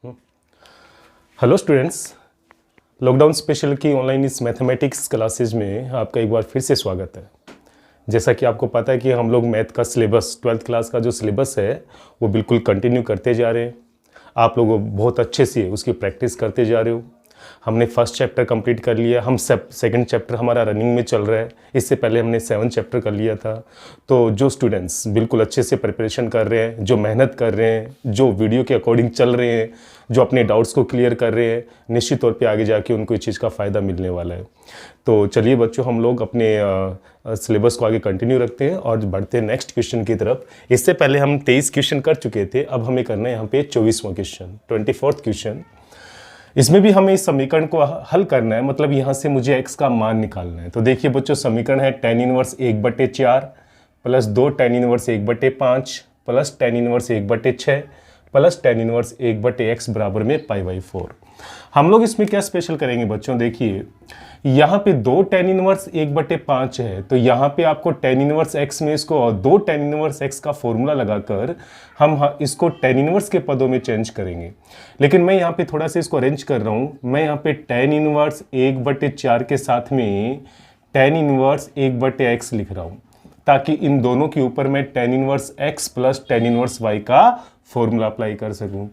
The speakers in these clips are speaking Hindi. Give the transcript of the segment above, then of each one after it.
हेलो स्टूडेंट्स, लॉकडाउन स्पेशल की ऑनलाइन इस मैथमेटिक्स क्लासेज में आपका एक बार फिर से स्वागत है। जैसा कि आपको पता है कि हम लोग मैथ का सिलेबस 12th क्लास का जो सिलेबस है वो बिल्कुल कंटिन्यू करते जा रहे हैं। आप लोग बहुत अच्छे से उसकी प्रैक्टिस करते जा रहे हो। हमने फर्स्ट चैप्टर कंप्लीट कर लिया, हम सब सेकंड चैप्टर हमारा रनिंग में चल रहा है। इससे पहले हमने 7 चैप्टर कर लिया था। तो जो स्टूडेंट्स बिल्कुल अच्छे से प्रिपरेशन कर रहे हैं, जो मेहनत कर रहे हैं, जो वीडियो के अकॉर्डिंग चल रहे हैं, जो अपने डाउट्स को क्लियर कर रहे हैं, निश्चित तौर पे आगे जाके उनको इस चीज़ का फ़ायदा मिलने वाला है। तो चलिए बच्चों, हम लोग अपने सिलेबस को आगे कंटिन्यू रखते हैं और बढ़ते हैं नेक्स्ट क्वेश्चन की तरफ। इससे पहले हम 23 क्वेश्चन कर चुके थे, अब हमें करना है यहाँ पे 24वां क्वेश्चन, 24th क्वेश्चन। इसमें भी हमें इस समीकरण को हल करना है, मतलब यहाँ से मुझे x का मान निकालना है। तो देखिए बच्चों, समीकरण है tan inverse 1/4 plus 2 tan inverse 1/5 plus tan inverse 1/6 plus tan inverse 1/x बराबर में π/4। हम लोग इसमें क्या स्पेशल करेंगे बच्चों, देखिए यहाँ पे 2 tan इनवर्स 1/5 है, तो यहाँ पे आपको tan इनवर्स x में इसको और 2 tan इनवर्स x का फॉर्मूला लगाकर हम इसको tan इनवर्स के पदों में चेंज करेंगे। लेकिन मैं यहाँ पे थोड़ा सा इसको अरेंज कर रहा हूँ। मैं यहाँ पे tan इनवर्स 1/4 के साथ में tan इनवर्स 1/x लिख रहा हूँ, ताकि इन दोनों के ऊपर मैं tan inverse x plus tan inverse y का फॉर्मूला अप्लाई कर सकूँ।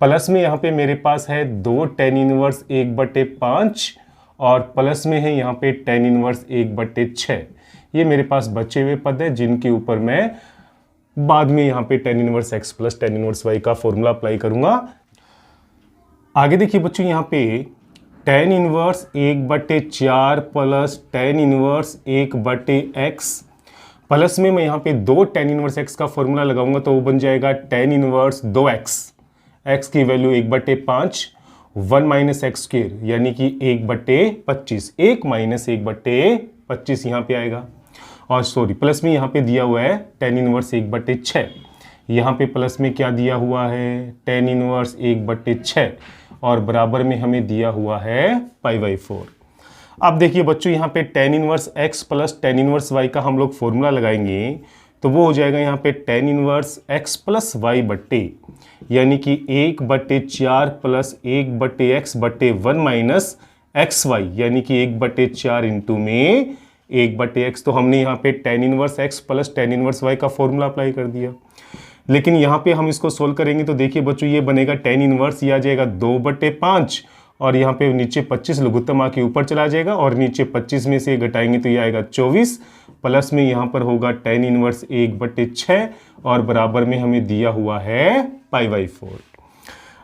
प्लस में यहाँ पे मेरे पास है 2 tan इनवर्स 1/5 और प्लस में है यहाँ पे tan इनवर्स 1/6। ये मेरे पास बचे हुए पद है जिनके ऊपर मैं बाद में यहाँ पे tan inverse x plus tan inverse y का फॉर्मूला अप्लाई करूंगा। आगे देखिए बच्चों, यहाँ पे tan inverse 1/4 plus tan inverse 1/x plus में मैं यहाँ पे 2 tan इनवर्स x का फॉर्मूला लगाऊंगा, तो वो बन जाएगा tan इनवर्स 2x, x की वैल्यू 1/5 1 माइनस एक्स स्क्वायर यानी कि 1/25, 1 माइनस 1/25 यहाँ पे आएगा। और सॉरी, प्लस में यहाँ पे दिया हुआ है tan इनवर्स 1/6, यहाँ पे प्लस में क्या दिया हुआ है tan इनवर्स 1/6 और बराबर में हमें दिया हुआ है π/4। अब देखिए बच्चों, यहाँ पे tan inverse x plus tan inverse y का हम लोग फॉर्मूला लगाएंगे, तो वो हो जाएगा यहाँ पे tan inverse x plus y बट्टे यानी कि 1/4 प्लस 1/x/1 माइनस xy यानी कि 1/4 इंटू में 1/x। तो हमने यहाँ पे tan inverse x plus tan inverse y का फॉर्मूला अप्लाई कर दिया। लेकिन यहाँ पे हम इसको सोल्व करेंगे तो देखिए बच्चों, ये बनेगा tan इनवर्स, ये आ जाएगा 2/5 और यहाँ पे नीचे 25 लघुत्तम आके ऊपर चला जाएगा और नीचे 25 में से घटाएंगे तो ये आएगा 24 प्लस में यहाँ पर होगा tan इनवर्स 1/6 और बराबर में हमें दिया हुआ है π/4।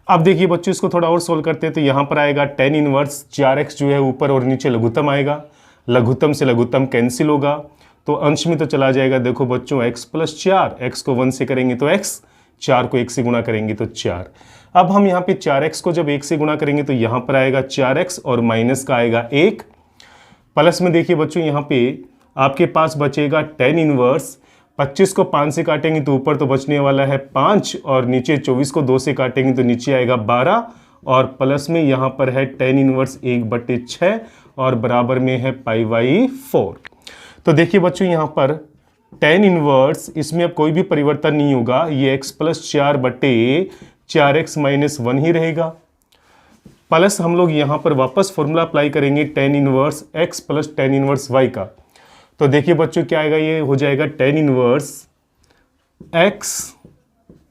अब देखिए बच्चों, इसको थोड़ा और सोल्व करते हैं तो यहाँ पर आएगा tan इनवर्स 4x जो है ऊपर और नीचे लघुत्तम आएगा, लघुत्तम से लघुत्तम कैंसिल होगा तो अंश में तो चला जाएगा। देखो बच्चों, x प्लस 4, x को 1 से करेंगे तो x, 4 को 1 से गुणा करेंगे तो 4। अब हम यहाँ पे 4x को जब 1 से गुणा करेंगे तो यहाँ पर आएगा 4x और माइनस का आएगा 1। प्लस में देखिए बच्चों, यहाँ पे आपके पास बचेगा tan इनवर्स, 25 को 5 से काटेंगे तो ऊपर तो बचने वाला है 5 और नीचे 24 को 2 से काटेंगे तो नीचे आएगा 12 और प्लस में यहाँ पर है tan इनवर्स 1/6 और बराबर में है π/4। तो देखिए बच्चों, यहाँ पर tan इनवर्स, इसमें अब कोई भी परिवर्तन नहीं होगा, ये x प्लस 4/4x माइनस 1 ही रहेगा। प्लस हम लोग यहाँ पर वापस फॉर्मूला अप्लाई करेंगे tan inverse x plus tan inverse y का। तो देखिए बच्चों, क्या आएगा, ये हो जाएगा tan inverse x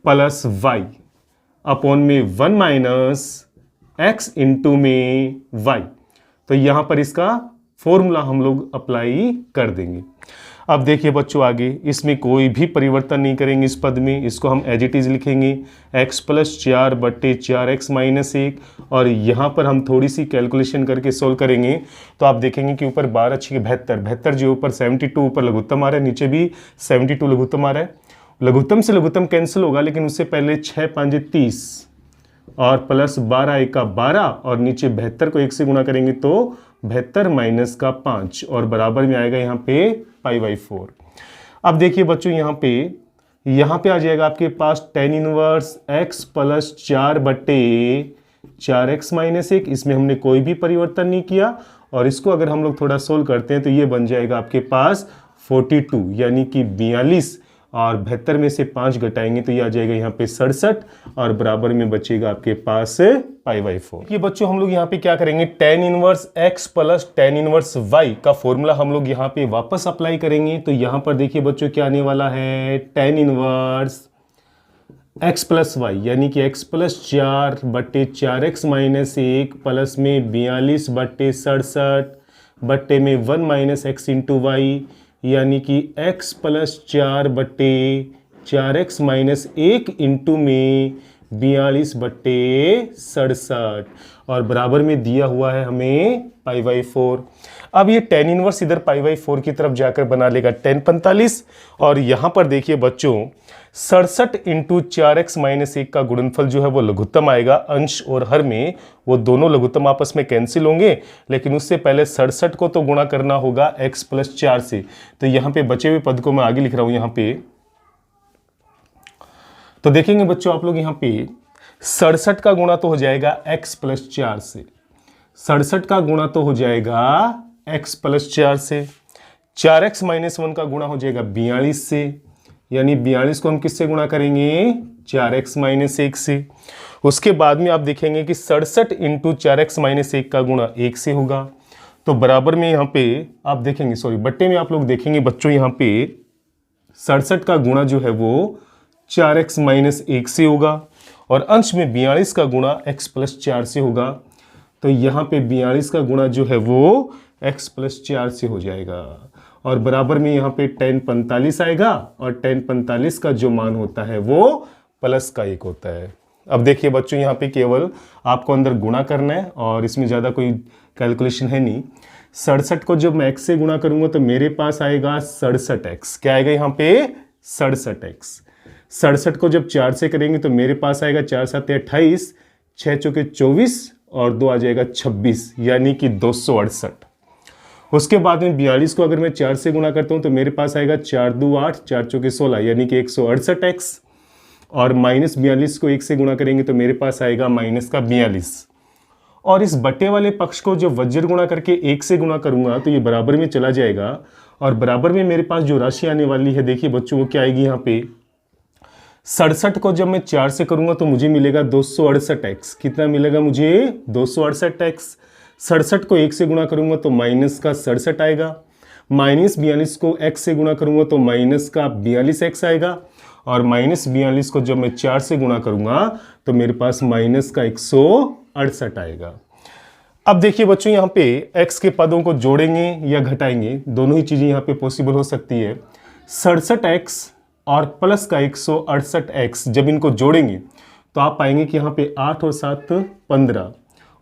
plus y upon में 1 माइनस x इंटू में y। तो यहाँ पर इसका फॉर्मूला हम लोग अप्लाई कर देंगे। अब देखिए बच्चों, आगे इसमें कोई भी परिवर्तन नहीं करेंगे इस पद में, इसको हम एज इट इज लिखेंगे x प्लस 4/4x माइनस 1 और यहाँ पर हम थोड़ी सी कैलकुलेशन करके सोल्व करेंगे तो आप देखेंगे कि ऊपर 12 6 72 जो ऊपर 72 ऊपर लघुत्तम आ रहा है, नीचे भी 72 लघुत्तम आ रहा है। लघुत्तम से लघुत्तम कैंसिल होगा, लेकिन उससे पहले 6 5 30 और प्लस 12 1 का 12 और नीचे 72 को 1 से गुणा करेंगे तो 72 माइनस का 5 और बराबर में आएगा यहाँ पे π/4। अब देखिए बच्चों, यहाँ पे आ जाएगा आपके पास tan inverse x plus 4/4x minus 1, इसमें हमने कोई भी परिवर्तन नहीं किया और इसको अगर हम लोग थोड़ा सोल्व करते हैं तो ये बन जाएगा आपके पास 42 यानी कि 42 और 72 में से 5 घटाएंगे तो ये आ जाएगा यहाँ पे 67 और बराबर में बचेगा आपके पास π/4। ये बच्चों हम लोग यहाँ पे क्या करेंगे, tan inverse x plus tan inverse y का फॉर्मूला हम लोग यहाँ पे वापस अप्लाई करेंगे। तो यहाँ पर देखिए बच्चों क्या आने वाला है, tan inverse x plus y यानी कि x plus 4/4x minus 1 plus में 42/67 बट्टे में 1 माइनस एक्स इंटू वाई यानी कि x plus 4/4x minus 1 into में 42/67 और बराबर में दिया हुआ है हमें π/4। अब ये tan इनवर्स इधर π/4 की तरफ जाकर बना लेगा tan 45 और यहाँ पर देखिए बच्चों 67 इंटू 4x माइनस 1 का गुणनफल जो है वो लघुत्तम आएगा। अंश और हर में वो दोनों लघुत्तम आपस में कैंसिल होंगे, लेकिन उससे पहले 67 को तो गुणा करना होगा x प्लस 4 से। तो यहाँ पे बचे हुए पद को मैं आगे लिख रहा हूँ यहाँ पे। तो देखेंगे बच्चों आप लोग यहाँ पे 67 का गुणा तो हो जाएगा x प्लस 4 से, 67 का गुणा तो हो जाएगा x प्लस 4 से, 4x माइनस 1 का गुणा हो जाएगा 42 से, यानी 42 को हम किससे गुणा करेंगे, 4x माइनस 1 से। उसके बाद में आप देखेंगे कि 67 इंटू 4x माइनस 1 का गुणा 1 से होगा। तो बराबर में यहाँ पे आप देखेंगे, सॉरी बट्टे में आप लोग देखेंगे बच्चों यहाँ पे 67 का गुणा जो है वो 4x माइनस 1 से होगा और अंश में 42 का गुणा x प्लस 4 से होगा। तो यहाँ पे 42 का गुणा जो है वो x प्लस 4 से हो जाएगा और बराबर में यहाँ पे tan 45 आएगा और tan 45 का जो मान होता है वो प्लस का 1 होता है। अब देखिए बच्चों यहाँ पे केवल आपको अंदर गुणा करना है और इसमें ज़्यादा कोई कैलकुलेशन है नहीं। 67 को जब मैं x से गुणा करूँगा तो मेरे पास आएगा 67x। क्या आएगा यहाँ पे, 67x। 67 को जब 4 से करेंगे तो मेरे पास आएगा 4 7 28, 6 चौके 24 और 2 आ जाएगा 26 यानी कि 268। उसके बाद में 42 को अगर मैं 4 से गुणा करता हूं तो मेरे पास आएगा 4 2 8, 4 चौके 16 यानी कि 168x और माइनस 42 को 1 से गुणा करेंगे तो मेरे पास आएगा माइनस का 42 और इस बटे वाले पक्ष को जब वज्र गुणा करके 1 से गुणा करूंगा तो ये बराबर में चला जाएगा और बराबर में मेरे पास जो राशि आने वाली है देखिए बच्चों वो क्या आएगी यहाँ पे, 67 को जब मैं 4 से करूंगा तो मुझे मिलेगा 268x। कितना मिलेगा मुझे, 268x। 67 को 1 से गुणा करूंगा तो माइनस का 67 आएगा, माइनस 42 को x से गुणा करूंगा तो माइनस का 42x आएगा और माइनस 42 को जब मैं 4 से गुणा करूंगा तो मेरे पास माइनस का 168 आएगा। अब देखिए बच्चों यहाँ पे x के पदों को जोड़ेंगे या घटाएंगे, दोनों ही चीजें यहाँ पे पॉसिबल हो सकती है। 67x और प्लस का 168x जब इनको जोड़ेंगे तो आप पाएंगे कि यहाँ पे 8 और 7 15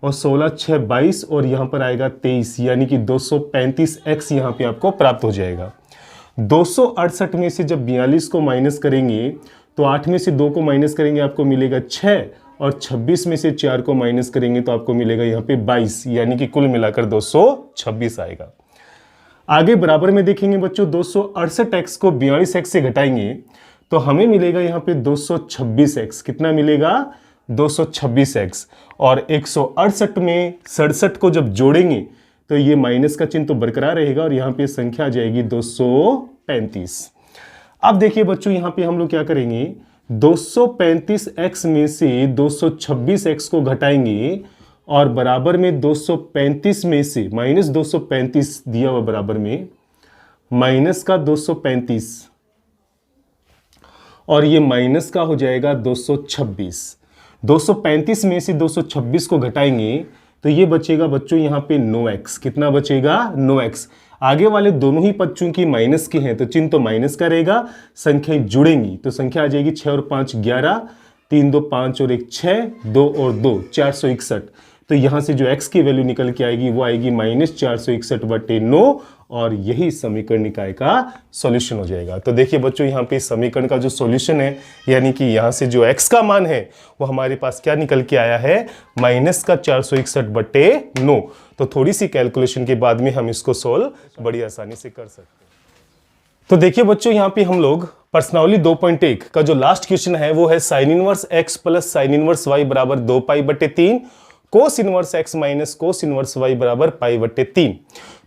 और 16 6 22 और यहाँ पर आएगा 23 यानी कि 235x यहाँ पे आपको प्राप्त हो जाएगा। 268 में से जब 42 को माइनस करेंगे तो 8 में से 2 को माइनस करेंगे आपको मिलेगा 6 और 26 में से 4 को माइनस करेंगे तो आपको मिलेगा यहाँ पे 22 यानी कि कुल मिलाकर 226 आएगा। आगे बराबर में देखेंगे बच्चों 268x को 42x से घटाएंगे तो हमें मिलेगा यहाँ पे 226x। कितना मिलेगा, 226x और 168 में 67 को जब जोड़ेंगे तो ये माइनस का चिन्ह तो बरकरार रहेगा और यहाँ पे संख्या आ जाएगी 235। अब देखिए बच्चों यहाँ पे हम लोग क्या करेंगे, 235x में से 226x को घटाएंगे और बराबर में 235 में से माइनस 235 दिया हुआ बराबर में माइनस का 235 और ये माइनस का हो जाएगा 226। 235 में से 226 को घटाएंगे तो ये बचेगा बच्चों यहाँ पे 9x। कितना बचेगा, 9x। आगे वाले दोनों ही पद चूंकि माइनस के हैं तो चिन्ह तो माइनस का रहेगा, संख्याएं जुड़ेंगी तो संख्या आ जाएगी 6 और 5 11, 3 2 5 और 1 6, 2 और 2 461। तो यहाँ से जो x की वैल्यू निकल के आएगी वो आएगी माइनस 461/9 और यही समीकरण निकाय का सॉल्यूशन हो जाएगा। तो देखिए बच्चों यहाँ पे समीकरण का जो सॉल्यूशन है यानी कि यहाँ से जो x का मान है वो हमारे पास क्या निकल के आया है, माइनस का 461/9। तो थोड़ी सी कैलकुलेशन के बाद में हम इसको सोल्व बड़ी आसानी से कर सकते हैं। तो देखिए बच्चों यहाँ पे हम लोग प्रश्नावली 2.1 का जो लास्ट क्वेश्चन है वो है sine inverse x plus sine inverse y बराबर 2π/3। Cos inverse x minus cos inverse y बराबर पाई बट्टे 3।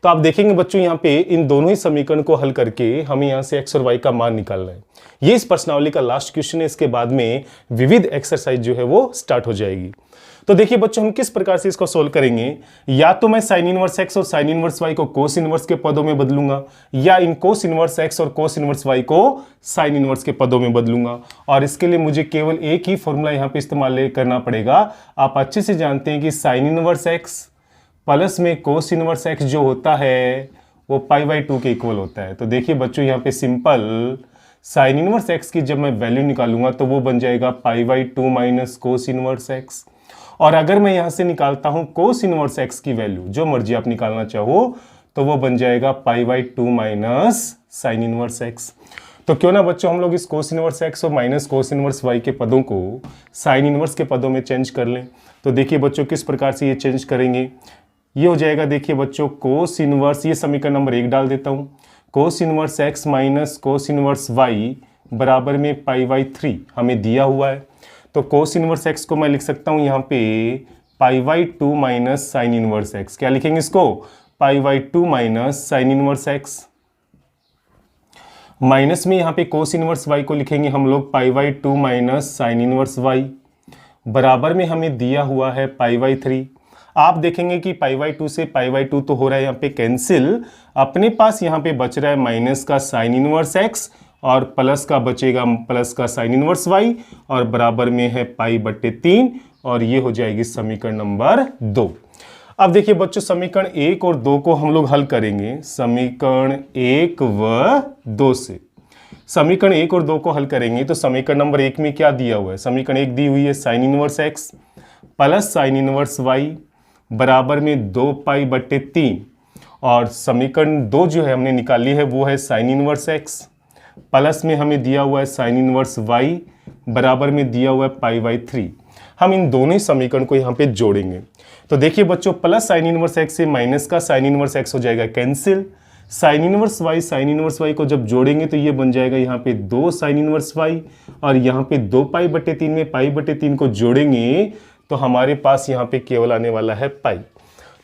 तो आप देखेंगे बच्चों यहाँ पे इन दोनों ही समीकरण को हल करके हमें यहाँ से x और y का मान निकालना है। ये इस प्रश्नावली का लास्ट क्वेश्चन है। इसके बाद में विविध एक्सरसाइज जो है वो स्टार्ट हो जाएगी। तो देखिए बच्चों हम किस प्रकार से इसको सोल्व करेंगे। या तो मैं साइन इनवर्स x और साइन इनवर्स y को कोस इनवर्स के पदों में बदलूंगा, या इन कोस इनवर्स x और कोस इनवर्स y को साइन इनवर्स के पदों में बदलूंगा। और इसके लिए मुझे केवल एक ही फॉर्मूला यहाँ पे इस्तेमाल करना पड़ेगा। आप अच्छे से जानते हैं कि साइन इनवर्स x प्लस में कोस इनवर्स x जो होता है वो पाई बाई 2 के इक्वल होता है। तो देखिए बच्चों यहाँ पे सिंपल साइन इनवर्स x की जब मैं वैल्यू निकालूंगा तो वो बन जाएगा पाई by 2 minus cos inverse x। और अगर मैं यहां से निकालता हूं कोस इनवर्स x की वैल्यू, जो मर्जी आप निकालना चाहो, तो वो बन जाएगा पाई by 2 minus sign inverse x। तो क्यों ना बच्चों हम लोग इस कोस इनवर्स x और माइनस कोस इनवर्स y के पदों को साइन इनवर्स के पदों में चेंज कर लें। तो देखिए बच्चों किस प्रकार से ये चेंज करेंगे। ये हो जाएगा, देखिए बच्चों कोस इनवर्स, ये समीकरण नंबर 1 डाल देता हूं, कोस inverse x minus cos inverse y बराबर में पाई बाई 3 हमें दिया हुआ है। तो कोस इनवर्स x को मैं लिख सकता हूं यहाँ पे पाई by 2 minus sign inverse x। क्या लिखेंगे इसको, पाई by 2 minus sign inverse x। Minus में यहाँ पे कोस इनवर्स y को लिखेंगे हम लोग पाई by 2 minus sign inverse y बराबर में हमें दिया हुआ है पाई बाई 3। आप देखेंगे कि पाई बाई 2 से पाई बाई 2 तो हो रहा है यहाँ पे कैंसिल, अपने पास यहाँ पे बच रहा है माइनस का साइन इनवर्स x और प्लस का बचेगा प्लस का साइन इनवर्स y और बराबर में है पाई बट्टे 3 और ये हो जाएगी समीकरण नंबर 2। अब देखिए बच्चों समीकरण 1 और 2 को हम लोग हल करेंगे। समीकरण 1 व 2 से समीकरण 1 और 2 को हल करेंगे तो समीकरण नंबर 1 में क्या दिया हुआ है, समीकरण 1 दी हुई है sine inverse x plus sine inverse y बराबर में 2 पाई बट्टे 3 और समीकरण 2 जो है हमने निकाली है वो है साइन इनवर्स x प्लस में हमें दिया हुआ है साइन इनवर्स y बराबर में दिया हुआ है पाई बाई 3। हम इन दोनों ही समीकरण को यहाँ पे जोड़ेंगे। तो देखिए बच्चों प्लस साइन इनवर्स x से माइनस का साइन इनवर्स x हो जाएगा कैंसिल, साइन इनवर्स y को जब जोड़ेंगे तो ये बन जाएगा यहाँ पे 2 साइन इनवर्स y और यहाँ पे 2 पाई बटे 3 में पाई बटे 3 को जोड़ेंगे तो हमारे पास यहाँ पे केवल आने वाला है पाई।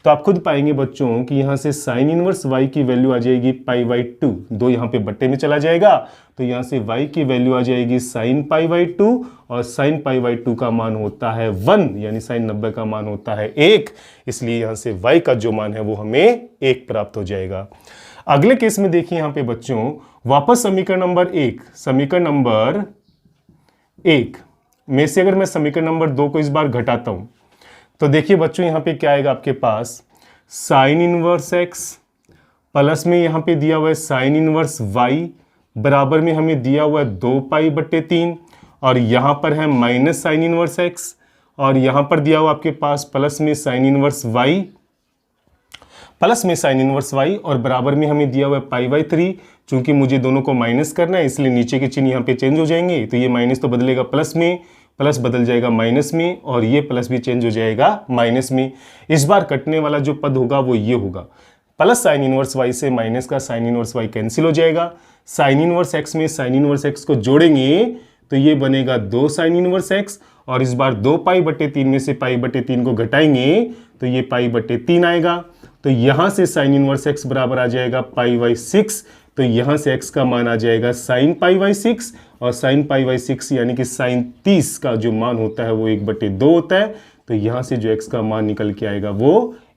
तो आप खुद पाएंगे बच्चों कि यहाँ से साइन इनवर्स y की वैल्यू आ जाएगी पाई बाई 2, 2 यहाँ पे बट्टे में चला जाएगा तो यहाँ से y की वैल्यू आ जाएगी साइन पाई बाई 2 और साइन पाई बाई 2 का मान होता है 1 यानी साइन 90 का मान होता है 1, इसलिए यहाँ से y का जो मान है वो हमें 1 प्राप्त हो जाएगा। अगले केस में देखिए यहाँ पे बच्चों वापस समीकरण नंबर 1 में से अगर मैं समीकरण नंबर 2 को इस बार घटाता हूं तो देखिए बच्चों यहाँ पे क्या आएगा आपके पास साइन इनवर्स x प्लस में यहाँ पे दिया हुआ है साइन इनवर्स y बराबर में हमें दिया हुआ है 2 पाई बट्टे 3 और यहाँ पर है माइनस साइन इनवर्स x और यहाँ पर दिया हुआ आपके पास प्लस में साइन इनवर्स y और बराबर में हमें दिया हुआ है पाई बाई 3। चूंकि मुझे दोनों को माइनस करना है इसलिए नीचे के चिन्ह यहाँ पे चेंज हो जाएंगे, तो ये माइनस तो बदलेगा प्लस में, प्लस बदल जाएगा माइनस में और ये प्लस भी चेंज हो जाएगा माइनस में। इस बार कटने वाला जो पद होगा वो ये होगा, प्लस साइन इनवर्स y से माइनस का साइन इनवर्स y कैंसिल हो जाएगा, साइन इनवर्स x में साइन इनवर्स x को जोड़ेंगे तो ये बनेगा 2 साइन इनवर्स x और इस बार 2 पाई बटे 3 में से पाई बटे 3 को घटाएंगे तो ये पाई बटे 3 आएगा। तो यहां से साइन इनवर्स x बराबर आ जाएगा पाई बाई 6, तो यहां से x का मान आ जाएगा साइन पाई बाई 6 और साइन पाई बाई 6 यानी कि साइन 30 का जो मान होता है वो 1/2 होता है। तो यहां से जो x का मान निकल के आएगा वो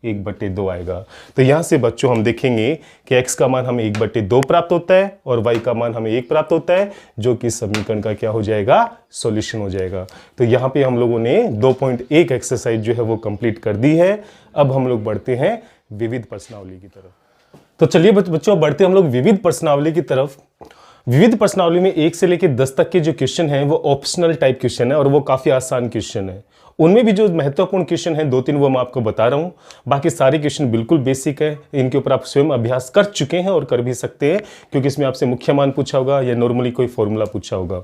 1/2 आएगा। तो यहां से बच्चों हम देखेंगे कि x का मान हमें 1/2 प्राप्त होता है और y का मान हमें 1 प्राप्त होता है, जो कि समीकरण का क्या हो जाएगा, सॉल्यूशन हो जाएगा। तो यहाँ पे हम लोगों ने 2.1 एक्सरसाइज जो है वो कंप्लीट कर दी है। अब हम लोग बढ़ते हैं विविध प्रश्नावली की तरफ। तो चलिए बच्चों बढ़ते हम लोग विविध प्रश्नावली की तरफ। विविध प्रश्नावली में 1 से लेकर 10 तक के जो क्वेश्चन है वो ऑप्शनल टाइप क्वेश्चन है और वो काफी आसान क्वेश्चन है। उनमें भी जो महत्वपूर्ण क्वेश्चन है 2-3 वो मैं आपको बता रहा हूं, बाकी सारे क्वेश्चन बिल्कुल बेसिक है। इनके ऊपर आप स्वयं अभ्यास कर चुके हैं और कर भी सकते हैं, क्योंकि इसमें आपसे मुख्य मान पूछा होगा या नॉर्मली कोई फॉर्मूला पूछा होगा।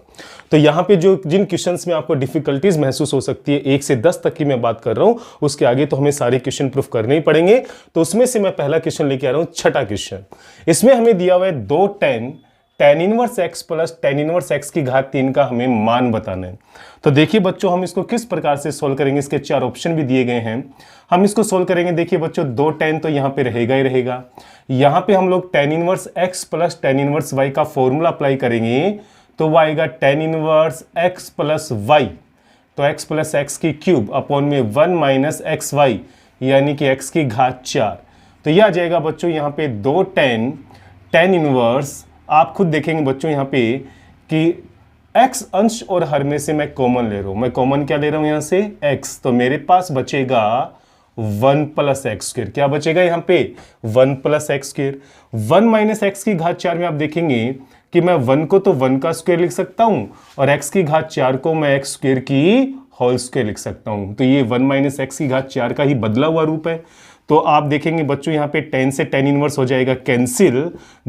तो यहाँ पे जो जिन क्वेश्चंस में आपको डिफिकल्टीज महसूस हो सकती है 1 से 10 तक की मैं बात कर रहा हूँ, उसके आगे तो हमें सारे क्वेश्चन प्रूफ करने ही पड़ेंगे। तो उसमें से मैं पहला क्वेश्चन लेके आ रहा हूँ, छठा क्वेश्चन। इसमें हमें दिया हुआ है 2 tan tan inverse x plus tan inverse x की घात 3 का हमें मान बताना है। तो देखिए बच्चों, हम इसको किस प्रकार से सोल्व करेंगे, इसके 4 ऑप्शन भी दिए गए हैं। हम इसको सोल्व करेंगे। देखिए बच्चों, 2 tan तो यहाँ पे रहेगा ही रहेगा। यहाँ पे हम लोग tan inverse x plus tan inverse y का फॉर्मूला अप्लाई करेंगे तो वो आएगा tan inverse x plus y, तो x प्लस एक्स की क्यूब अपॉन में 1 माइनस एक्स वाई यानी कि x की घात 4। तो यह आ जाएगा बच्चों यहाँ पे 2 tan इनवर्स, आप खुद देखेंगे बच्चों यहाँ पे कि x अंश और हर में से मैं कॉमन ले रहा हूँ। मैं कॉमन क्या ले रहा हूँ यहाँ से, x, तो मेरे पास बचेगा 1 प्लस एक्स स्क्र। क्या बचेगा यहाँ पे, 1 plus x square. 1 minus x की घात 4 में आप देखेंगे कि मैं 1 को तो 1 का स्क्वायर लिख सकता हूं और x की घात 4 को मैं x स्क्वायर की होल स्क्वायर लिख सकता हूं। तो ये 1 माइनस एक्स की घात 4 का ही बदला हुआ रूप है। तो आप देखेंगे बच्चों यहाँ पे tan से tan इनवर्स हो जाएगा कैंसिल,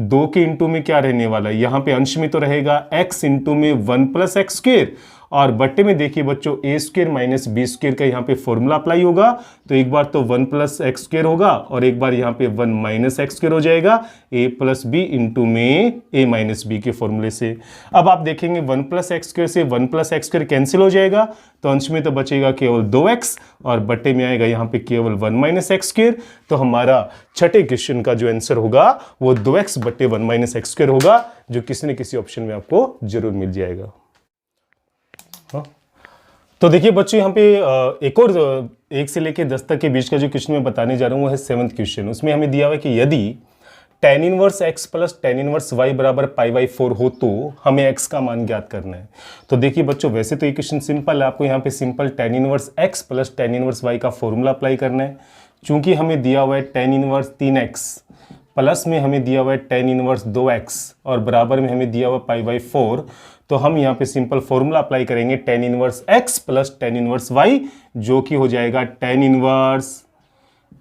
2 के इंटू में क्या रहने वाला है, यहाँ पे अंश में तो रहेगा x इंटू में 1 प्लस एक्स स्क्वायर और बट्टे में देखिए बच्चों ए स्क्वायर माइनस बी स्क्वायर का यहाँ पे फॉर्मूला अप्लाई होगा। तो एक बार तो 1 प्लस एक्स स्क्वायर होगा और एक बार यहाँ पे 1 माइनस एक्स स्क्वायर हो जाएगा a प्लस बी इंटू में a माइनस बी के फॉर्मूले से। अब आप देखेंगे 1 प्लस एक्स स्क्वायर से 1 प्लस एक्स स्क्वायर कैंसिल हो जाएगा, तो अंश में तो बचेगा केवल 2x और बट्टे में आएगा यहाँ पे केवल 1 माइनस एक्स स्क्वायर। तो हमारा छठे क्वेश्चन का जो आंसर होगा वो 2x बट्टे 1 माइनस एक्स स्क्वायर होगा, जो किसी न किसी ऑप्शन में आपको जरूर मिल जाएगा। तो देखिए बच्चों, यहाँ पे एक और 1 से लेकर 10 तक के बीच का जो क्वेश्चन मैं बताने जा रहा हूँ वो है 7th क्वेश्चन। उसमें हमें दिया हुआ है कि यदि tan inverse x plus tan inverse y बराबर π/4 हो तो हमें x का मान ज्ञात करना है। तो देखिए बच्चों, वैसे तो ये क्वेश्चन सिंपल है, आपको यहाँ पे simple tan inverse x plus tan inverse y का फॉर्मूला अप्लाई करना है। चूंकि हमें दिया हुआ है tan इनवर्स 3x प्लस में हमें दिया हुआ है tan इनवर्स 2x और बराबर में हमें दिया हुआ π/4, तो हम यहाँ पे सिंपल फॉर्मूला अप्लाई करेंगे tan inverse x plus tan inverse y, जो कि हो जाएगा tan inverse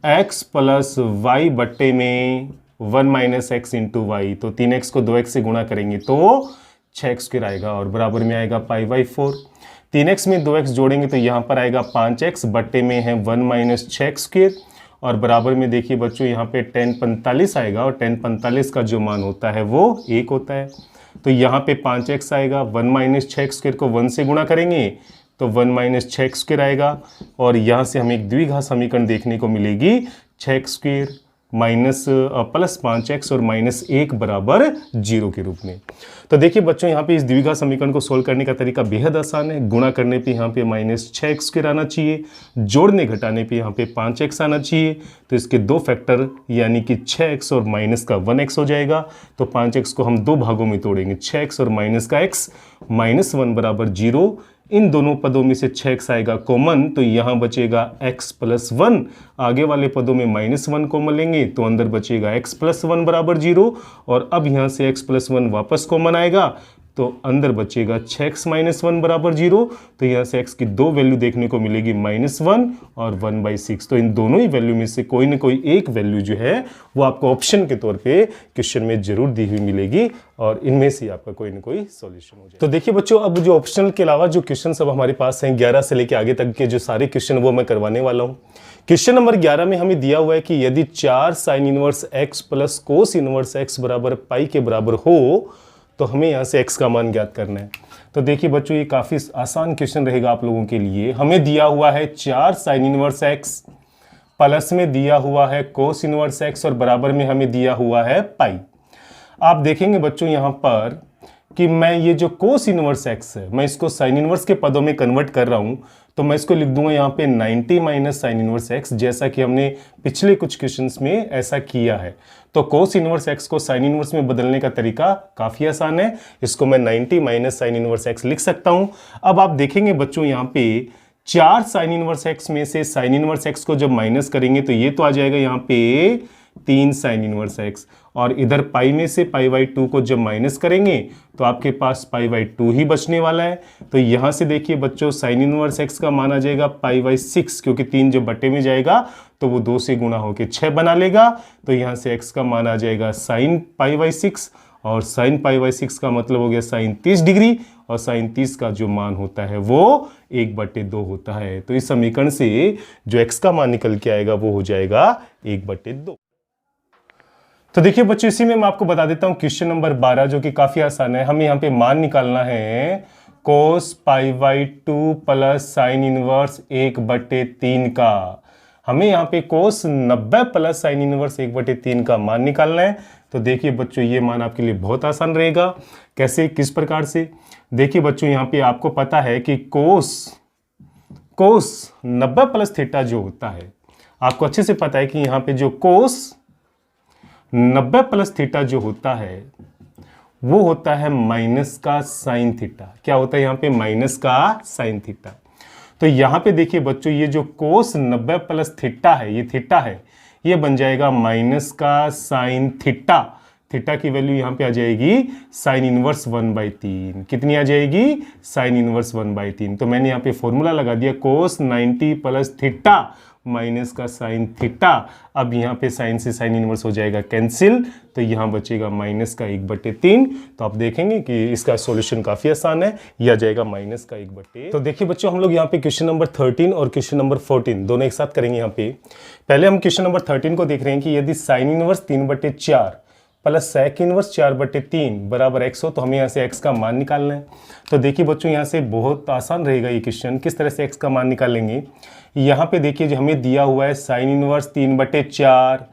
x plus y बट्टे में 1 माइनस एक्स इंटू वाई। तो 3x को 2x से गुणा करेंगे तो 6x स्क्वायर आएगा और बराबर में आएगा π/4। 3x में 2x जोड़ेंगे तो यहाँ पर आएगा 5x बट्टे में है 1 माइनस 6x स्क्वायर और बराबर में देखिए बच्चों यहाँ पे tan 45 आएगा और tan 45 का जो मान होता है वो 1 होता है। तो यहाँ पे 5x आएगा, 1 माइनस 6x स्क्वायर को 1 से गुणा करेंगे तो 1 माइनस 6x स्क्वायर आएगा और यहाँ से हमें एक द्विघात समीकरण देखने को मिलेगी 6x square minus plus 5x और माइनस 1 बराबर 0 के रूप में। तो देखिए बच्चों, यहाँ पे इस द्विघात समीकरण को सोल्व करने का तरीका बेहद आसान है। गुणा करने पे यहाँ पे माइनस 6x स्क्वायर आना चाहिए, जोड़ने घटाने पे यहाँ पे 5x आना चाहिए। तो इसके 2 फैक्टर यानी कि 6x और माइनस का 1x हो जाएगा। तो 5x को हम 2 भागों में तोड़ेंगे, 6x और माइनस का x, माइनस 1 बराबर 0। इन दोनों पदों में से 6x आएगा कॉमन, तो यहाँ बचेगा x प्लस 1। आगे वाले पदों में माइनस 1 कॉमन लेंगे तो अंदर बचेगा x प्लस 1 बराबर 0 और अब यहाँ से x प्लस 1 वापस कॉमन आएगा तो अंदर बचेगा 6x माइनस 1 बराबर 0। तो यहाँ से x की 2 वैल्यू देखने को मिलेगी -1 और 1/6। तो इन दोनों ही वैल्यू में से कोई ना कोई एक वैल्यू जो है वो आपको ऑप्शन के तौर पे क्वेश्चन में जरूर दी हुई मिलेगी और इनमें से आपका कोई ना कोई सॉल्यूशन हो जाए। तो देखिए बच्चों, अब जो ऑप्शनल के अलावा जो क्वेश्चन सब हमारे पास हैं 11 से लेकर आगे तक के जो सारे क्वेश्चन वो मैं करवाने वाला हूँ। क्वेश्चन नंबर 11 में हमें दिया हुआ है कि यदि 4 sign inverse x plus cos inverse x बराबर पाई के बराबर हो तो हमें यहाँ से x का मान ज्ञात करना है। तो देखिए बच्चों, ये काफ़ी आसान क्वेश्चन रहेगा आप लोगों के लिए। हमें दिया हुआ है 4 साइन इनवर्स x प्लस में दिया हुआ है कोस इनवर्स x और बराबर में हमें दिया हुआ है पाई। आप देखेंगे बच्चों यहाँ पर कि मैं ये जो कोस इनवर्स x है मैं इसको साइन इनवर्स के पदों में कन्वर्ट कर रहा हूँ, तो मैं इसको लिख दूंगा यहाँ पे 90 माइनस साइन इनवर्स x, जैसा कि हमने पिछले कुछ क्वेश्चंस में ऐसा किया है। तो कोस इनवर्स x को साइन इनवर्स में बदलने का तरीका काफ़ी आसान है। इसको मैं 90 माइनस साइन इनवर्स x लिख सकता हूँ। अब आप देखेंगे बच्चों यहाँ पे 4 साइन इनवर्स x में से साइन इनवर्स x को जब माइनस करेंगे तो ये तो आ जाएगा यहाँ पे 3 साइन इनवर्स x और इधर पाई में से π/2 को जब माइनस करेंगे तो आपके पास π/2 ही बचने वाला है। तो यहाँ से देखिए बच्चों, साइन इनवर्स x का मान आ जाएगा π/6, क्योंकि 3 जब बटे में जाएगा तो वो 2 से गुणा होकर 6 बना लेगा। तो यहाँ से x का मान आ जाएगा साइन π/6 और साइन π/6 का मतलब हो गया साइन 30 डिग्री और साइन 30 का जो मान होता है वो 1/2 होता है। तो इस समीकरण से जो x का मान निकल के आएगा वो हो जाएगा 1/2। तो देखिए बच्चों, इसी में मैं आपको बता देता हूं क्वेश्चन नंबर 12 जो कि काफी आसान है। हमें यहाँ पे मान निकालना है cos pi by 2 plus sine inverse 1/3 का। हमें यहाँ पे कोस 90 प्लस साइन इनवर्स 1/3 का मान निकालना है। तो देखिए बच्चों, ये मान आपके लिए बहुत आसान रहेगा। कैसे, किस प्रकार से? देखिए बच्चों, यहाँ पे आपको पता है कि कोस 90 प्लस थीटा जो होता है, आपको अच्छे से पता है कि यहाँ पे जो कोस 90 प्लस थीटा जो होता है वो होता है माइनस का साइन थीटा। क्या होता है यहाँ पे? माइनस का साइन थीटा। तो यहाँ पे देखिए बच्चों, ये जो कोस 90 प्लस थीटा है, ये थीटा है, ये बन जाएगा माइनस का साइन थीटा। थीटा की वैल्यू यहाँ पे आ जाएगी साइन इनवर्स 1/3। कितनी आ जाएगी? Sign inverse 1/3। तो मैंने यहाँ पे फॉर्मूला लगा दिया, कोस 90 प्लस थीटा माइनस का साइन थीटा। अब यहाँ पे साइन से साइन इनवर्स हो जाएगा कैंसिल, तो यहाँ बचेगा माइनस का 1/3। तो आप देखेंगे कि इसका सॉल्यूशन काफी आसान है, यह आ जाएगा माइनस का 1/3। तो देखिए बच्चों, हम लोग यहाँ पे क्वेश्चन नंबर 13 और क्वेश्चन नंबर 14 दोनों एक साथ करेंगे। यहाँ पे पहले हम क्वेश्चन नंबर 13 को देख रहे हैं कि यदि sine inverse 3/4 plus sec inverse 4/3 बराबर x हो तो हमें यहाँ से x का मान निकालना है। तो देखिए बच्चों, यहाँ से बहुत आसान रहेगा ये क्वेश्चन। किस तरह से x का मान निकालेंगे? यहाँ पे देखिए, जो हमें दिया हुआ है साइन इनवर्स 3/4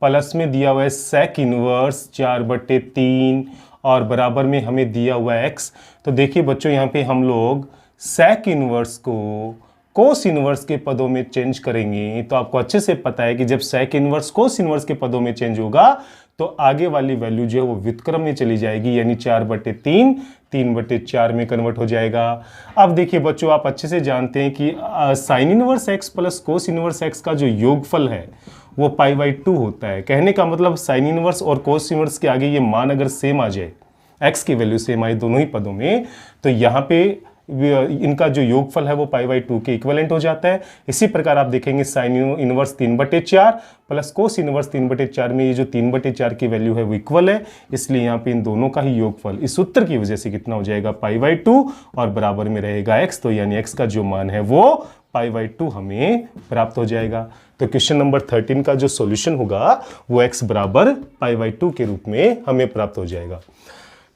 प्लस में दिया हुआ है सेक इनवर्स 4/3 और बराबर में हमें दिया हुआ है x। तो देखिए बच्चों, यहाँ पे हम लोग सेक इनवर्स को कोस इनवर्स के पदों में चेंज करेंगे। तो आपको अच्छे से पता है कि जब सेक इनवर्स कोस इनवर्स के पदों में चेंज होगा तो आगे वाली वैल्यू जो है वो व्युत्क्रम में चली जाएगी, यानी 4/3 3/4 में कन्वर्ट हो जाएगा। अब देखिए बच्चों, आप अच्छे से जानते हैं कि sign inverse x plus cos inverse x का जो योगफल है वो π/2 होता है। कहने का मतलब साइन इनवर्स और कोस इनवर्स के आगे ये मान अगर सेम आ जाए, x की वैल्यू सेम आए दोनों ही पदों में, तो यहाँ पे इनका जो योगफल है वो π/2 के इक्विवेलेंट हो जाता है। इसी प्रकार आप देखेंगे sign inverse 3/4 plus cos inverse 3/4 में ये जो 3/4 की वैल्यू है वो इक्वल है, इसलिए यहाँ पे इन दोनों का ही योगफल इस सूत्र की वजह से कितना हो जाएगा? π/2 और बराबर में रहेगा x। तो यानी x का जो मान है वो π/2 हमें प्राप्त हो जाएगा। तो क्वेश्चन नंबर 13 का जो सॉल्यूशन होगा वो x बराबर π/2 के रूप में हमें प्राप्त हो जाएगा।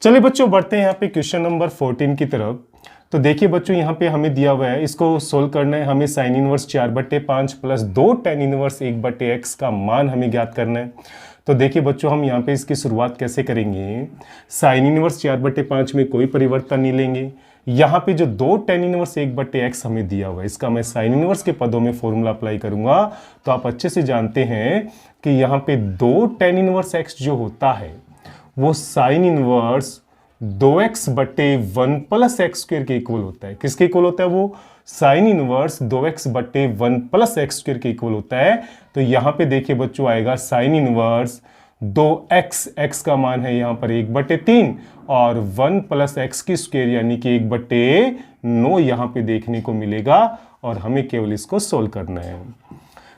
चलिए बच्चों, बढ़ते हैं यहाँ पे क्वेश्चन नंबर 14 की तरफ। तो देखिए बच्चों, यहाँ पे हमें दिया हुआ है, इसको सोल्व करना है। हमें sine inverse 4/5 plus 2 tan inverse 1/x का मान हमें ज्ञात करना है। तो देखिए बच्चों, हम यहाँ पे इसकी शुरुआत कैसे करेंगे? साइन इनवर्स 4/5 में कोई परिवर्तन नहीं लेंगे। यहाँ पे जो 2 tan इनवर्स 1/x हमें दिया हुआ है, इसका मैं साइन इनवर्स के पदों में फॉर्मूला अप्लाई करूंगा। तो आप अच्छे से जानते हैं कि यहाँ पे 2 tan इनवर्स x जो होता है वो sine inverse 2x/1 plus x square के इक्वल होता है। किसके इक्वल होता है? वो sine inverse 2x/1 plus x square के इक्वल होता है। तो यहाँ पे देखिए बच्चों, आएगा साइन इनवर्स 2x, x का मान है यहाँ पर 1/3 और 1 प्लस x की स्क्वायर यानी कि 1/9 यहाँ पे देखने को मिलेगा और हमें केवल इसको सोल्व करना है।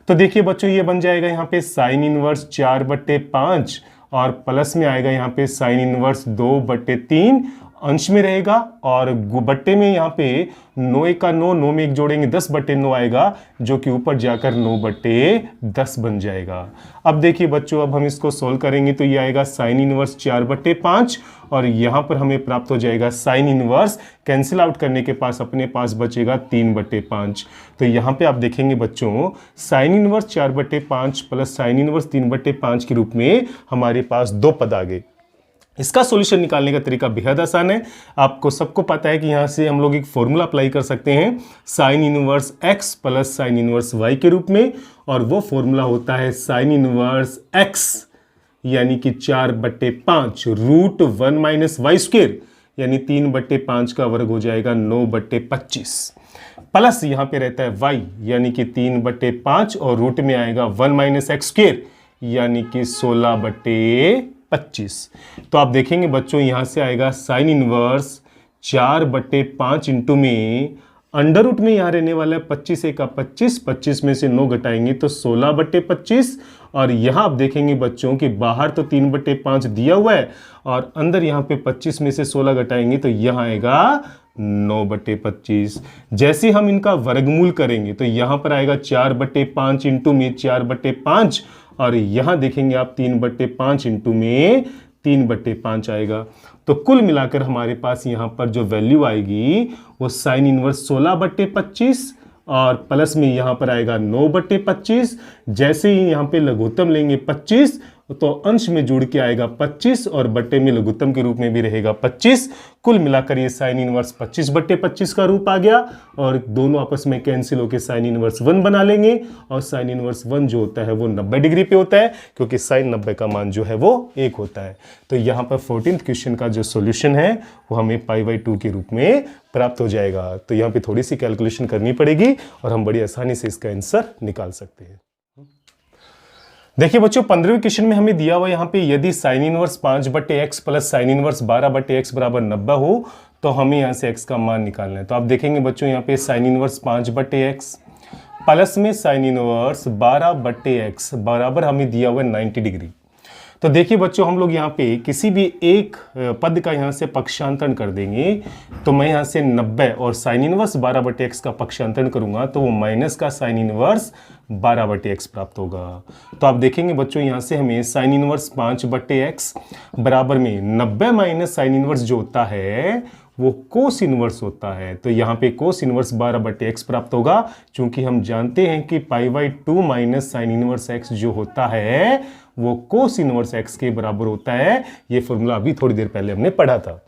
तो देखिए बच्चों, ये बन जाएगा यहाँ पे साइन इनवर्स 4/5 और प्लस में आएगा यहाँ पे साइन इनवर्स 2/3 अंश में रहेगा और बट्टे में यहाँ पे 9 का 9 में 1 जोड़ेंगे 10/9 आएगा, जो कि ऊपर जाकर 9/10 बन जाएगा। अब देखिए बच्चों, अब हम इसको सोल्व करेंगे तो ये आएगा साइन इनवर्स 4/5 और यहाँ पर हमें प्राप्त हो जाएगा साइन इनवर्स, कैंसिल आउट करने के पास अपने पास बचेगा 3/5। तो यहाँ पे आप देखेंगे बच्चों, sine inverse 4/5 plus sine inverse 3/5 के रूप में हमारे पास 2 पद आ गए। इसका सॉल्यूशन निकालने का तरीका बेहद आसान है। आपको सबको पता है कि यहाँ से हम लोग एक फॉर्मूला अप्लाई कर सकते हैं sign inverse x plus sine inverse y के रूप में, और वो फॉर्मूला होता है साइन इनवर्स x यानी कि 4/5 √1 माइनस वाई स्क्वायर यानी 3/5 का वर्ग हो जाएगा 9/25 प्लस यहाँ पे रहता है y यानी कि 3/5 और रूट में आएगा 1 माइनस एक्स स्क्वायर यानी कि 16/25। तो आप देखेंगे बच्चों, यहाँ से आएगा साइन इनवर्स 4/5 इंटू में अंडर रूट में यहाँ रहने वाला है 25 का 25 में से 9 घटाएंगे तो 16/25 और यहाँ आप देखेंगे बच्चों कि बाहर तो 3/5 दिया हुआ है और अंदर यहाँ पे 25 में से 16 घटाएंगे तो यहाँ आएगा 9/25। जैसे हम इनका वर्गमूल करेंगे तो यहाँ पर आएगा 4/5 इंटू में 4/5 और यहाँ देखेंगे आप 3/5 इंटू में 3/5 आएगा। तो कुल मिलाकर हमारे पास यहाँ पर जो वैल्यू आएगी वो साइन इनवर्स 16/25 और प्लस में यहाँ पर आएगा 9/25। जैसे ही यहाँ पे लघुत्तम लेंगे 25 तो अंश में जुड़ के आएगा 25 और बट्टे में लघुत्तम के रूप में भी रहेगा 25। कुल मिलाकर ये साइन इनवर्स 25/25 का रूप आ गया और दोनों आपस में कैंसिल होकर साइन इनवर्स 1 बना लेंगे और साइन इनवर्स 1 जो होता है वो 90 डिग्री पे होता है क्योंकि साइन 90 का मान जो है वो 1 होता है। तो यहाँ पर 14th क्वेश्चन का जो सोल्यूशन है वो हमें π/2 के रूप में प्राप्त हो जाएगा। तो यहाँ पे थोड़ी सी कैलकुलेशन करनी पड़ेगी और हम बड़ी आसानी से इसका आंसर निकाल सकते हैं। देखिए बच्चों 15वें क्वेश्चन में हमें दिया हुआ यहाँ पे यदि sine inverse 5/x plus sine inverse 12/x बराबर 90 हो तो हमें यहाँ से x का मान निकालना है। तो आप देखेंगे बच्चों यहाँ पे साइन इनवर्स 5/x प्लस में साइन इनवर्स 12/x बराबर हमें दिया हुआ है 90 डिग्री। तो देखिए बच्चों हम लोग यहाँ पे किसी भी एक पद का यहाँ से पक्षांतरण कर देंगे। तो मैं यहाँ से 90 और साइन इनवर्स 12/x का पक्षांतरण करूंगा तो वो माइनस का साइन इनवर्स 12/x प्राप्त होगा। तो आप देखेंगे बच्चों यहाँ से हमें साइन इनवर्स 5/x बराबर में 90 माइनस साइन इनवर्स जो होता है वो कोस इनवर्स होता है। तो यहाँ पे कोस इनवर्स 12/x प्राप्त होगा क्योंकि हम जानते हैं कि π/2 माइनस साइन इनवर्स x जो होता है वो कोस इनवर्स x के बराबर होता है। ये फॉर्मूला अभी थोड़ी देर पहले हमने पढ़ा था।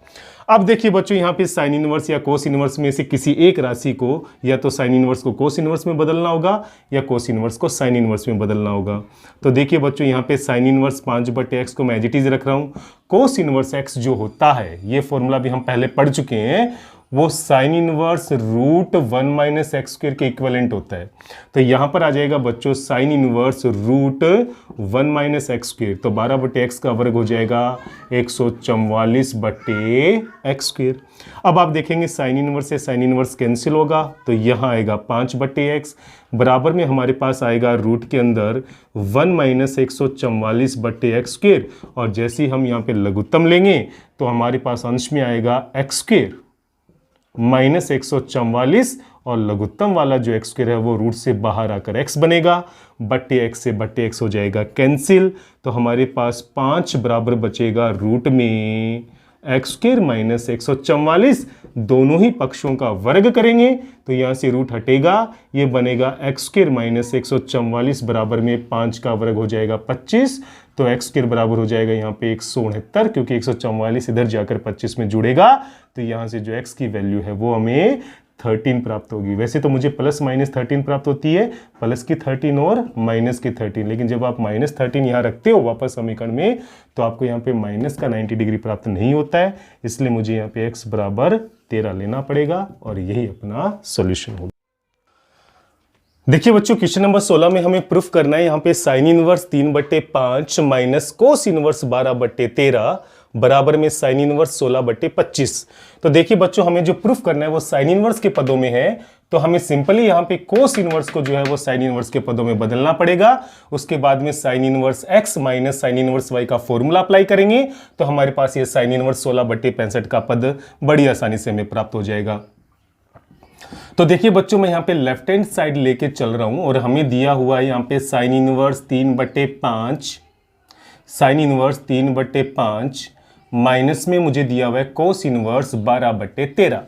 अब देखिए बच्चों यहाँ पे साइन इनवर्स या कोस इनवर्स में से किसी एक राशि को या तो साइन इनवर्स को कोस इनवर्स में बदलना होगा या कोस इनवर्स को साइन इनवर्स में बदलना होगा। तो देखिए बच्चों यहाँ पे साइन इनवर्स 5/x को मैं एज इट इज रख रहा हूँ। कोस इनवर्स x जो होता है ये फॉर्मूला भी हम पहले पढ़ चुके हैं, वो sine inverse √1 minus x square के इक्विवेलेंट होता है। तो यहाँ पर आ जाएगा बच्चों sine inverse √1 minus x square. तो 12/x का वर्ग हो जाएगा 144/x स्क्वायर। अब आप देखेंगे साइन इनवर्स से साइन इनवर्स कैंसिल होगा तो यहाँ आएगा 5/x बराबर में हमारे पास आएगा रूट के अंदर 1 माइनस 144/x स्क्वायर। और जैसे ही हम यहाँ पे लघुत्तम लेंगे तो हमारे पास अंश में आएगा x स्क्वायर माइनस 144 और लघुत्तम वाला जो x स्क्वायर है वो रूट से बाहर आकर x बनेगा, बट्टे x से बट्टे x हो जाएगा कैंसिल। तो हमारे पास 5 बराबर बचेगा रूट में एक्स स्क्वायर माइनस 144। दोनों ही पक्षों का वर्ग करेंगे तो यहाँ से रूट हटेगा, ये बनेगा एक्स स्क्वायर माइनस 144 बराबर में 5 का वर्ग हो जाएगा 25। तो एक्स स्क्वायर बराबर हो जाएगा यहाँ पे 169 क्योंकि 144 इधर जाकर 25 में जुड़ेगा। तो यहाँ से जो एक्स की वैल्यू है वो हमें 13 प्राप्त होगी। वैसे तो मुझे प्लस माइनस 13 प्राप्त होती है, प्लस की 13 और माइनस की 13, लेकिन जब आप माइनस 13 यहाँ रखते हो वापस समीकरण में तो आपको यहाँ पे माइनस का 90 डिग्री प्राप्त नहीं होता है। इसलिए मुझे यहाँ पे x बराबर 13 लेना पड़ेगा और यही अपना सॉल्यूशन होगा। देखिए बच्चों क्वेश्चन नंबर 16 में हमें प्रूफ करना है यहाँ पे sine inverse 3/5 minus cos inverse 12/13 बराबर में साइन इनवर्स 16/25। तो देखिए बच्चों हमें जो प्रूफ करना है वो साइन इनवर्स के पदों में है, तो हमें सिंपली यहाँ पे कोस इनवर्स को जो है वो साइन इनवर्स के पदों में बदलना पड़ेगा। उसके बाद में sign inverse x minus sign inverse y का फॉर्मूला अप्लाई करेंगे तो हमारे पास ये साइन इनवर्स 16/65 का पद बड़ी आसानी से हमें प्राप्त हो जाएगा। तो देखिए बच्चों मैं यहाँ पे लेफ्ट हैंड साइड लेके चल रहा हूं और हमें दिया हुआ है यहाँ पे sine inverse 3/5, sine inverse 3/5 minus में मुझे दिया हुआ है कोस इनवर्स 12/13।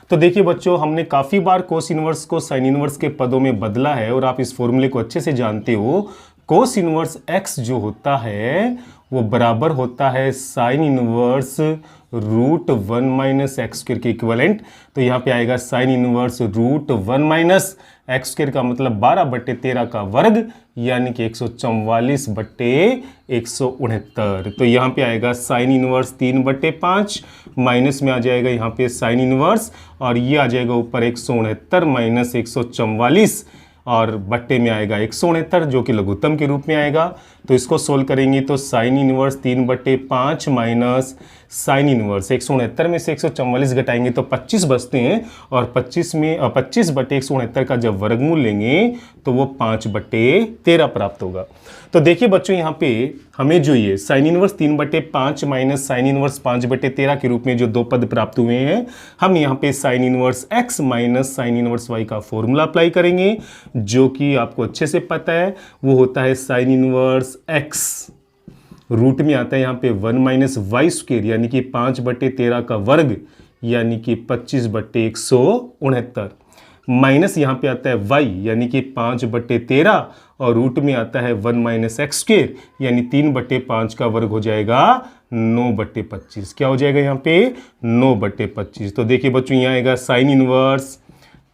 तो देखिए बच्चों हमने काफ़ी बार कोस इनवर्स को साइन इनवर्स के पदों में बदला है और आप इस फॉर्मूले को अच्छे से जानते हो। कोस इनवर्स x जो होता है वो बराबर होता है sine inverse √1 minus x square के इक्विवेलेंट। तो यहाँ पे आएगा sine inverse √1 minus x square का मतलब 12/13 का वर्ग यानी कि 144/169। तो यहाँ पे आएगा साइन इनवर्स 3/5 माइनस में आ जाएगा यहाँ पे साइन इनवर्स और ये आ जाएगा ऊपर 169 माइनस 144 और बट्टे में आएगा 169 जो कि लघुत्तम के रूप में आएगा। तो इसको सोल्व करेंगे तो sine inverse 3/5 minus sine inverse 169 में से 144 घटाएंगे तो 25 बचते हैं, और 25/169 का जब वर्गमूल लेंगे तो वो 5/13 प्राप्त होगा। तो देखिए बच्चों, यहाँ पे हमें जो ये sine inverse 3/5 minus sine inverse 5/13 के रूप में जो दो पद प्राप्त हुए हैं, हम यहाँ पे sign inverse x minus sign inverse y का फॉर्मूला अप्लाई करेंगे, जो कि आपको अच्छे से पता है, वो होता है साइन इनवर्स x रूट में आता है यहाँ पे 1 माइनस वाई स्क्वेयर यानी कि 5/13 का वर्ग यानी कि 25/169, माइनस यहाँ पे आता है y यानी कि 5/13 और रूट में आता है 1 माइनस एक्स स्क्वेयर यानी 3/5 का वर्ग हो जाएगा 9/25। क्या हो जाएगा यहाँ पे 9/25। तो देखिए बच्चों, यहाँ आएगा साइन इनवर्स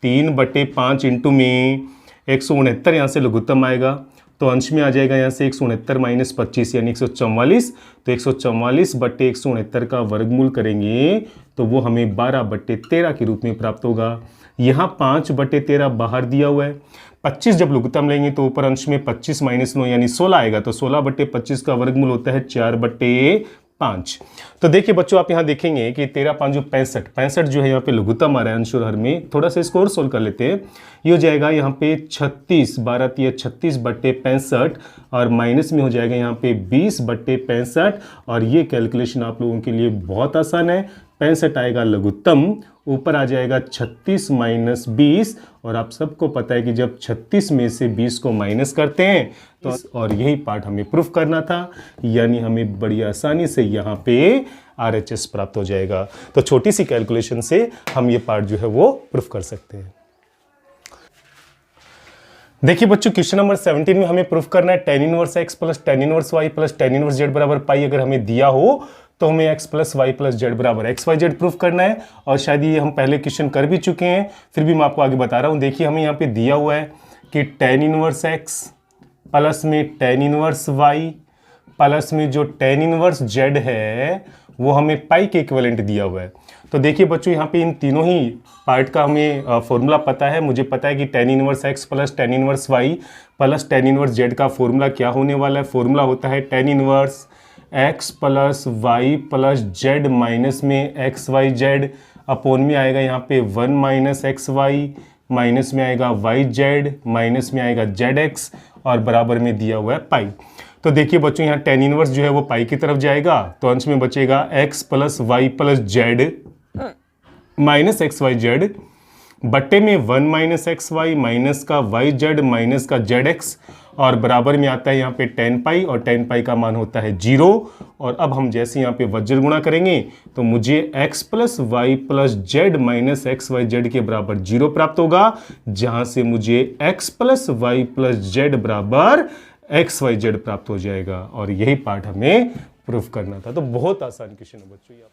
3/5 इंटू में 169, यहाँ से लघुत्तम आएगा तो अंश में आ जाएगा यहाँ से 169 माइनस 25 यानी 144। तो 144/169 का वर्गमूल करेंगे तो वो हमें 12/13 के रूप में प्राप्त होगा। यहाँ 5/13 बाहर दिया हुआ है, 25 जब लघुत्तम लेंगे तो ऊपर अंश में 25 माइनस 9 यानी 16 आएगा, तो 16/25 का वर्गमूल होता है 4/5। तो देखिए बच्चों, आप यहाँ देखेंगे कि 13 5 जो 65 जो है यहाँ पे लघुत्तम आ रहा है अंश और हर में। थोड़ा सा इसको और सोल्व कर लेते हैं। ये हो जाएगा यहाँ पे 36 12 36/65 और माइनस में हो जाएगा यहाँ पे 20/65, और ये कैलकुलेशन आप लोगों के लिए बहुत आसान है। 65 आएगा लघुत्तम, ऊपर आ जाएगा 36 माइनस 20, और आप सबको पता है कि जब 36 में से 20 को माइनस करते हैं तो, और यही पार्ट हमें प्रूफ करना था, यानी हमें बड़ी आसानी से यहाँ पे RHS प्राप्त हो जाएगा। तो छोटी सी कैलकुलेशन से हम ये पार्ट जो है वो प्रूफ कर सकते हैं। देखिए बच्चों, क्वेश्चन नंबर 17 में हमें प्रूफ करना है tan inverse x plus tan inverse y plus tan inverse z बराबर पाई अगर हमें दिया हो तो हमें x plus y plus z बराबर एक्स वाई जेड प्रूफ करना है। और शायद ये हम पहले क्वेश्चन कर भी चुके हैं, फिर भी मैं आपको आगे बता रहा हूँ। देखिए हमें यहाँ पे दिया हुआ है कि tan इनवर्स x प्लस में tan इनवर्स y प्लस में जो tan इनवर्स z है वो हमें पाई के इक्विवेलेंट दिया हुआ है। तो देखिए बच्चों, यहाँ पे इन तीनों ही पार्ट का हमें फॉर्मूला पता है। मुझे पता है कि tan inverse x plus tan inverse y plus tan inverse z का फॉर्मूला क्या होने वाला है। फॉर्मूला होता है tan inverse x plus y plus z minus में एक्स वाई जेड अपोन में आएगा यहाँ पे 1 माइनस एक्स वाई, माइनस में आएगा वाई जेड, माइनस में आएगा जेड एक्स, और बराबर में दिया हुआ है पाई। तो देखिए बच्चों, यहाँ tan इनवर्स जो है वो पाई की तरफ जाएगा, तो अंश में बचेगा x plus y plus z minus x y z बट्टे में 1 माइनस एक्स वाई माइनस का वाई जेड माइनस का जेड एक्स, और बराबर में आता है यहाँ पे tan पाई, और tan पाई का मान होता है 0। और अब हम जैसे यहाँ पे वज्र गुणा करेंगे तो मुझे x plus y plus z minus x y z के बराबर 0 प्राप्त होगा, जहाँ से मुझे x plus y plus z बराबर एक्स वाई जेड प्राप्त हो जाएगा। और यही पार्ट हमें प्रूफ करना था। तो बहुत आसान क्वेश्चन है बच्चों ये।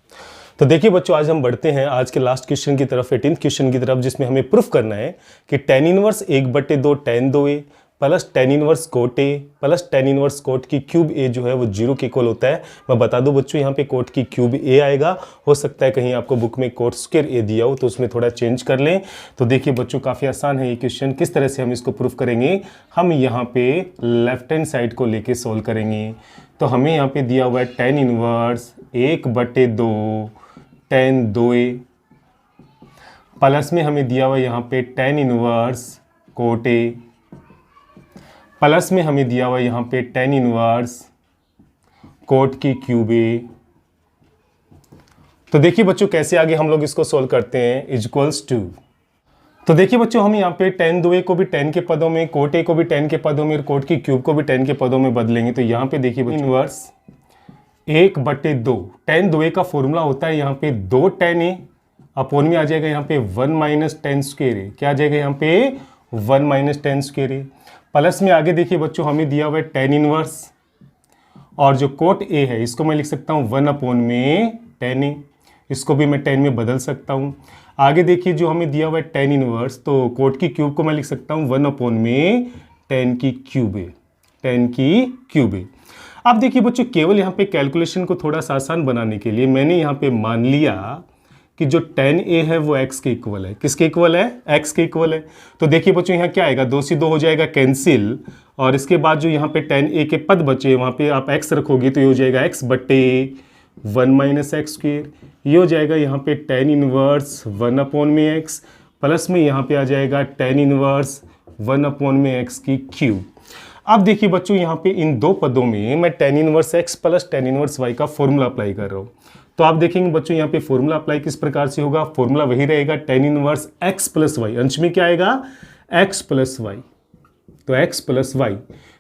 तो देखिए बच्चों, आज हम बढ़ते हैं आज के लास्ट क्वेश्चन की तरफ, 18th क्वेश्चन की तरफ, जिसमें हमें प्रूफ करना है कि tan inverse 1/2 tan 2a plus tan inverse cot a plus tan inverse cot की क्यूब a जो है वो 0 के इक्वल होता है। मैं बता दूं बच्चों, यहाँ पे कोट की क्यूब a आएगा, हो सकता है कहीं आपको बुक में कोट स्क्वायर a दिया हो तो उसमें थोड़ा चेंज कर लें। तो देखिए बच्चों, काफ़ी आसान है ये क्वेश्चन। किस तरह से हम इसको प्रूफ करेंगे, हम यहाँ पे लेफ्ट हैंड साइड को लेके सोल्व करेंगे। तो हमें यहाँ पे दिया हुआ है tan inverse 1/2 tan 2a plus में हमें दिया हुआ है यहाँ पे tan inverse cot a plus में हमें दिया हुआ है यहाँ पे tan इनवर्स कोट की क्यूब a। तो देखिए बच्चों, कैसे आगे हम लोग इसको सोल्व करते हैं, इक्वल्स टू। तो देखिए बच्चों, हम यहाँ पे tan 2a को भी tan के पदों में, कोट a को भी tan के पदों में और कोट की क्यूब को भी tan के पदों में बदलेंगे। तो यहाँ पे देखिए इनवर्स 1/2 tan 2a का फॉर्मूला होता है यहाँ पे 2 tan a अपोन में आ जाएगा यहाँ पे 1 माइनस tan स्क्वायर a। क्या आ जाएगा यहाँ पे 1 minus tan square a। Plus में आगे देखिए बच्चों, हमें दिया हुआ है tan इनवर्स, और जो कोट a है इसको मैं लिख सकता हूँ 1 अपोन में tan a, इसको भी मैं tan में बदल सकता हूँ। आगे देखिए जो हमें दिया हुआ है tan इनवर्स, तो कोट की क्यूब को मैं लिख सकता हूँ 1 अपोन में tan की क्यूब a, tan की क्यूब a। अब देखिए बच्चों, केवल यहाँ पे कैलकुलेशन को थोड़ा सा आसान बनाने के लिए मैंने यहाँ पे मान लिया कि जो tan a है वो x के इक्वल है। किसके इक्वल है? x के इक्वल है। तो देखिए बच्चों यहाँ क्या आएगा, 2 से 2 हो जाएगा कैंसिल, और इसके बाद जो यहाँ पे tan a के पद बचे वहाँ पे आप x रखोगे तो ये हो जाएगा x बटे 1 माइनस एक्स स्क्वेयर। ये हो जाएगा यहाँ पे tan इनवर्स 1 अपॉन में x, प्लस में यहाँ पे आ जाएगा tan इनवर्स 1 अपॉन में x की क्यूब। अब देखिए बच्चों यहाँ पे इन दो पदों में मैं tan inverse x plus tan inverse y का फॉर्मूला अप्लाई कर रहा हूँ। तो आप देखेंगे बच्चों यहाँ पे फॉर्मूला अप्लाई किस प्रकार से होगा, फॉर्मूला वही रहेगा tan inverse x plus y, अंश में क्या आएगा x प्लस वाई, तो x प्लस वाई,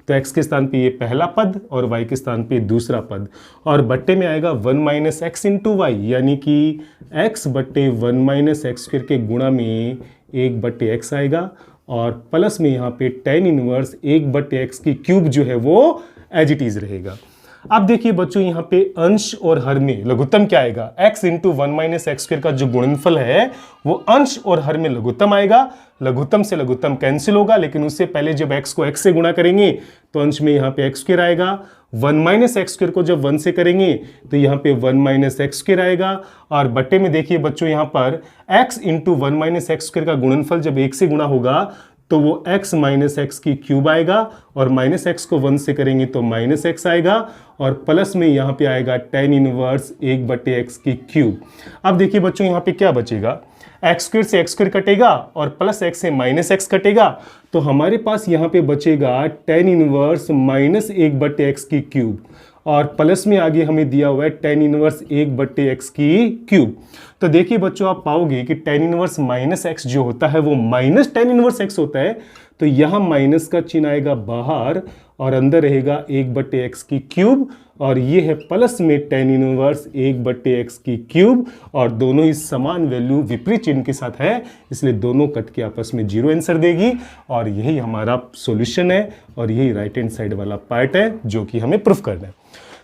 तो x के स्थान पे ये पहला पद और y के स्थान पे दूसरा पद, और बट्टे में आएगा 1 माइनस एक्स इंटू वाई, यानी कि x बट्टे 1 माइनस एक्स स्क्वायर के गुणा में 1 बट्टे x आएगा, और प्लस में यहाँ पे tan इनवर्स 1 बट्टे x की क्यूब जो है वो एज इट इज रहेगा। अब देखिए बच्चों यहाँ पे अंश और हर में लघुत्तम क्या आएगा, x into 1 minus x square का जो गुणनफल है वो अंश और हर में लघुत्तम आएगा। लघुत्तम से लघुत्तम कैंसिल होगा, लेकिन उससे पहले जब x को x से गुणा करेंगे तो अंश में यहाँ पे एक्स स्क्वायर आएगा, 1 माइनस एक्स स्क्वायर को जब 1 से करेंगे तो यहाँ पे 1 माइनस एक्स स्क्वायर आएगा, और बट्टे में देखिए बच्चों यहाँ पर x into 1 minus x square का गुणनफल जब 1 से गुणा होगा तो वो x माइनस एक्स की क्यूब आएगा, और माइनस एक्स को 1 से करेंगे तो माइनस एक्स आएगा, और प्लस में यहाँ पे आएगा tan इनवर्स 1 बटे एक्स की क्यूब। अब देखिए बच्चों यहाँ पे क्या बचेगा, एक्स स्क्वायर से एक्स स्क्वायर कटेगा और प्लस एक्स से माइनस एक्स कटेगा, तो हमारे पास यहाँ पे बचेगा tan इनवर्स माइनस 1 बटे एक्स की क्यूब, और प्लस में आगे हमें दिया हुआ है tan इनवर्स 1 बटे एक्स की क्यूब। तो देखिए बच्चों आप पाओगे कि tan इनवर्स माइनस एक्स जो होता है वो माइनस tan इनवर्स एक्स होता है, तो यहाँ माइनस का चिन्ह आएगा बाहर और अंदर रहेगा 1 बटे एक्स की क्यूब, और ये है प्लस में tan इनवर्स 1 बटे एक्स की क्यूब, और दोनों ही समान वैल्यू विपरीत चिन्ह के साथ है, इसलिए दोनों कट के आपस में 0 आंसर देगी, और यही हमारा सॉल्यूशन है, और यही राइट हैंड साइड वाला पार्ट है जो कि हमें प्रूफ करना है।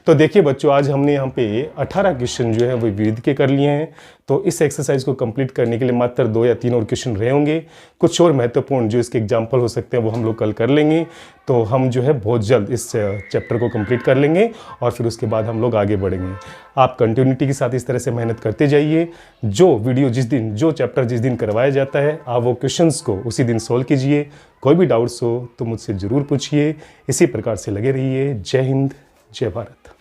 तो देखिए बच्चों आज हमने यहाँ पे 18 क्वेश्चन जो है वो विविध के कर लिए हैं। तो इस एक्सरसाइज को कंप्लीट करने के लिए मात्र 2 या 3 और क्वेश्चन रहे होंगे। कुछ और महत्वपूर्ण जो इसके एग्जाम्पल हो सकते हैं वो हम लोग कल कर लेंगे। तो हम जो है बहुत जल्द इस चैप्टर को कंप्लीट कर लेंगे और फिर उसके बाद हम लोग आगे बढ़ेंगे। आप कंटिन्यूटी के साथ इस तरह से मेहनत करते जाइए। जो वीडियो जिस दिन, जो चैप्टर जिस दिन करवाया जाता है आप वो क्वेश्चंस को उसी दिन सोल्व कीजिए। कोई भी डाउट्स हो तो मुझसे ज़रूर पूछिए। इसी प्रकार से लगे रहिए। जय हिंद, जय भारत।